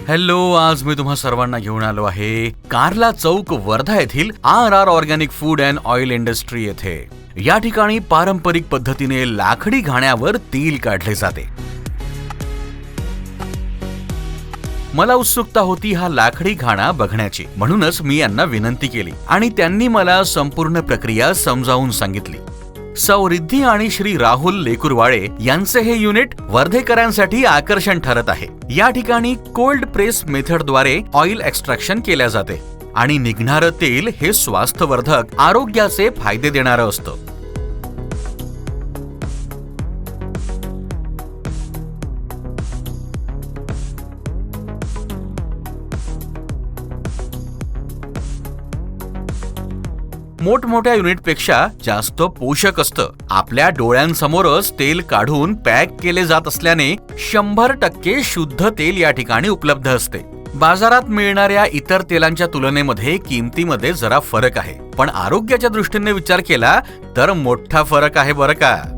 Hello, आज मी तुम्हा सर्वांना घेऊन आलो आहे कार्ला चौक वर्धा येथील RR organic food and oil industry येथे. या ठिकाणी पारंपरिक पद्धतीने लाकडी घाण्यावर तेल काढले जाते. मला उत्सुकता होती हा लाकडी घाणा बघण्याची, म्हणूनच मी यांना विनंती केली आणि त्यांनी मला संपूर्ण प्रक्रिया समजावून सांगितली. सौ रिद्धी आणि श्री राहुल लेकुरवाळे यांचे हे युनिट वर्धेकरांसाठी आकर्षण ठरत आहे. या ठिकाणी कोल्ड प्रेस मेथडद्वारे ऑइल एक्स्ट्रॅक्शन केल्या जाते आणि निघणारं तेल हे स्वास्थ्यवर्धक, आरोग्याचे फायदे देणारं असतं. मोठमोठ्या युनिटपेक्षा जास्त पोषक असतं. आपल्या डोळ्यांसमोरच तेल काढून पॅक केले जात असल्याने 100% शुद्ध तेल या ठिकाणी उपलब्ध असते. बाजारात मिळणाऱ्या इतर तेलांच्या तुलनेमध्ये किमतीमध्ये जरा फरक आहे, पण आरोग्याच्या दृष्टीने विचार केला तर मोठा फरक आहे बरं का.